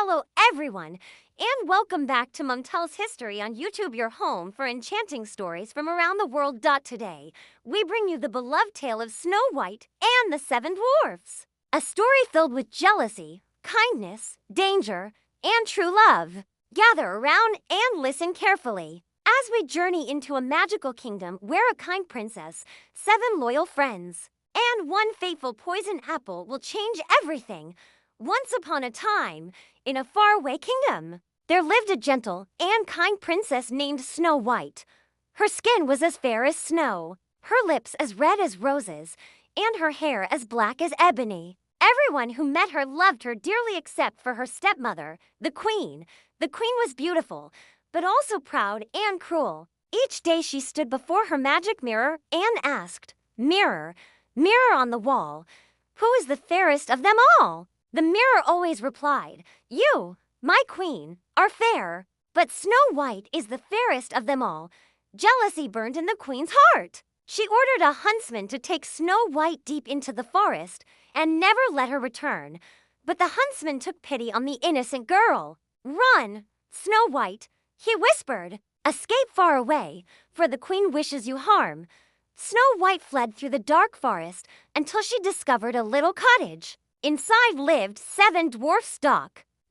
Hello everyone, and welcome back to Mom Tells History on YouTube, your home for enchanting stories from around the world. Today, we bring you the beloved tale of Snow White and the Seven Dwarfs, a story filled with jealousy, kindness, danger, and true love. Gather around and listen carefully as we journey into a magical kingdom where a kind princess, seven loyal friends, and one fateful poison apple will change everything. Once upon a time, in a faraway kingdom, there lived a gentle and kind princess named Snow White. Her skin was as fair as snow, her lips as red as roses, and her hair as black as ebony. Everyone who met her loved her dearly except for her stepmother, the queen. The queen was beautiful, but also proud and cruel. Each day she stood before her magic mirror and asked, "Mirror, mirror on the wall, who is the fairest of them all?" The mirror always replied, "You, my queen, are fair, but Snow White is the fairest of them all." Jealousy burned in the queen's heart. She ordered a huntsman to take Snow White deep into the forest and never let her return. But the huntsman took pity on the innocent girl. "Run, Snow White," he whispered. "Escape far away, for the queen wishes you harm." Snow White fled through the dark forest until she discovered a little cottage. Inside lived seven dwarfs: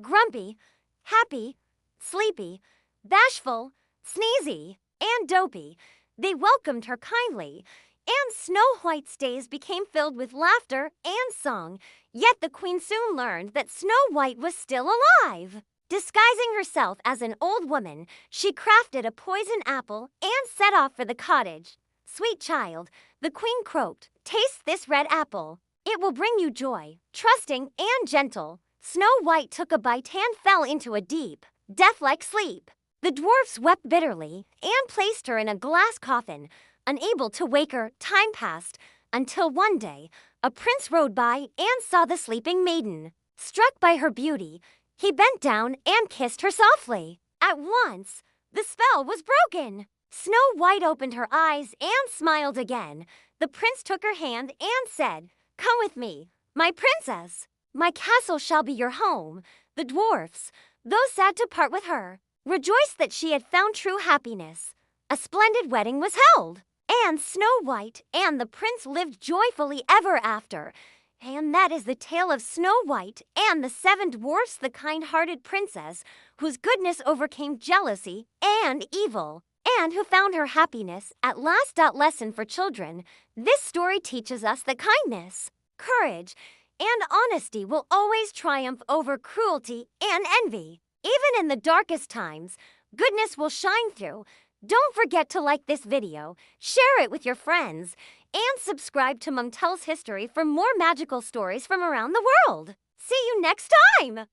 grumpy, happy, sleepy, bashful, sneezy, and dopey. They welcomed her kindly, and Snow White's days became filled with laughter and song. Yet the queen soon learned that Snow White was still alive. Disguising herself as an old woman, she crafted a poison apple and set off for the cottage. "Sweet child," the queen croaked, "taste this red apple. It will bring you joy." Trusting and gentle, Snow White took a bite and fell into a deep, death-like sleep. The dwarfs wept bitterly and placed her in a glass coffin. Unable to wake her, time passed, until one day, a prince rode by and saw the sleeping maiden. Struck by her beauty, he bent down and kissed her softly. At once, the spell was broken. Snow White opened her eyes and smiled again. The prince took her hand and said, "Come with me, my princess. My castle shall be your home." The dwarfs, though sad to part with her, rejoiced that she had found true happiness. A splendid wedding was held, and Snow White and the prince lived joyfully ever after. And that is the tale of Snow White and the seven dwarfs, the kind-hearted princess whose goodness overcame jealousy and evil, and who found her happiness at last. Lesson for children: this story teaches us that kindness, courage, and honesty will always triumph over cruelty and envy. Even in the darkest times, goodness will shine through. Don't forget to like this video, share it with your friends, and subscribe to Mom Tells History for more magical stories from around the world. See you next time!